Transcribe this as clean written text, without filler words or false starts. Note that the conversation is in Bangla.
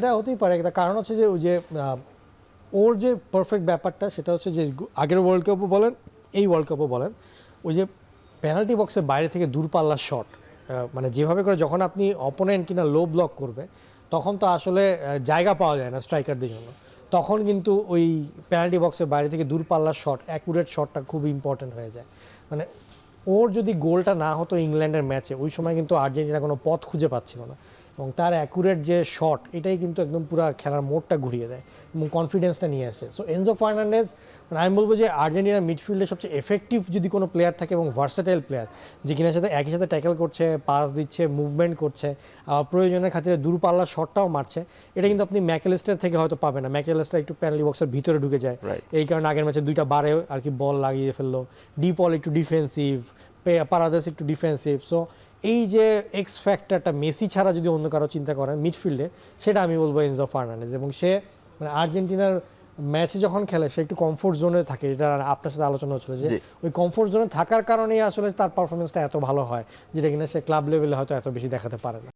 এটা হতেই পারে, একটা কারণ হচ্ছে যে ওই যে ওর যে পারফেক্ট ব্যাপারটা সেটা হচ্ছে যে আগের ওয়ার্ল্ড কাপও বলেন এই ওয়ার্ল্ড কাপও বলেন, ওই যে পেনাল্টি বক্সের বাইরে থেকে দূরপাল্লার শট, মানে যেভাবে করে যখন আপনি অপোনেন্ট কিনা লো ব্লক করবে তখন তো আসলে জায়গা পাওয়া যায় না স্ট্রাইকারদের জন্য, তখন কিন্তু ওই পেনাল্টি বক্সের বাইরে থেকে দূরপাল্লার শট, অ্যাকুরেট শটটা খুব ইম্পর্টেন্ট হয়ে যায়। মানে ওর যদি গোলটা না হতো ইংল্যান্ডের ম্যাচে, ওই সময় কিন্তু আর্জেন্টিনা কোনো পথ খুঁজে পাচ্ছিল না, এবং তার অ্যাকুরেট যে শট এটাই কিন্তু একদম পুরো খেলার মোড়টা ঘুরিয়ে দেয় এবং কনফিডেন্সটা নিয়ে আসে। সো এনজো ফার্নান্ডেজ, মানে আমি বলবো যে আর্জেন্টিনার মিডফিল্ডে সবচেয়ে এফেক্টিভ যদি কোনো প্লেয়ার থাকে এবং ভার্সেটাইল প্লেয়ার, যে কিনার সাথে একই সাথে ট্যাকেল করছে, পাস দিচ্ছে, মুভমেন্ট করছে, প্রয়োজনের খাতিরে দূরপাল্লার শটটাও মারছে, এটা কিন্তু আপনি ম্যাকেলিস্টার থেকে হয়তো পাবেন না। ম্যাকেলিস্টার একটু পেনাল্টি বক্সের ভিতরে ঢুকে যায়, এই কারণে আগের ম্যাচে 2টা বারে আর কি বল লাগিয়ে ফেললো। ডিপল একটু ডিফেন্সিভ, পারাদাস একটু ডিফেন্সিভ। সো এই যে এক্স ফ্যাক্টরটা মেসি ছাড়া যদি অন্য কারো চিন্তা করেন মিডফিল্ডে, সেটা আমি বলবো এনজো ফার্নান্ডেজ। এবং সে মানে আর্জেন্টিনার ম্যাচে যখন খেলে সে একটু কমফোর্ট জোনে থাকে, যেটা আপনার সাথে আলোচনা হচ্ছিল যে ওই কমফোর্ট জোনে থাকার কারণেই আসলে তার পারফরমেন্সটা এত ভালো হয়, যেটা কিনা সে ক্লাব লেভেলে হয়তো এত বেশি দেখাতে পারে না।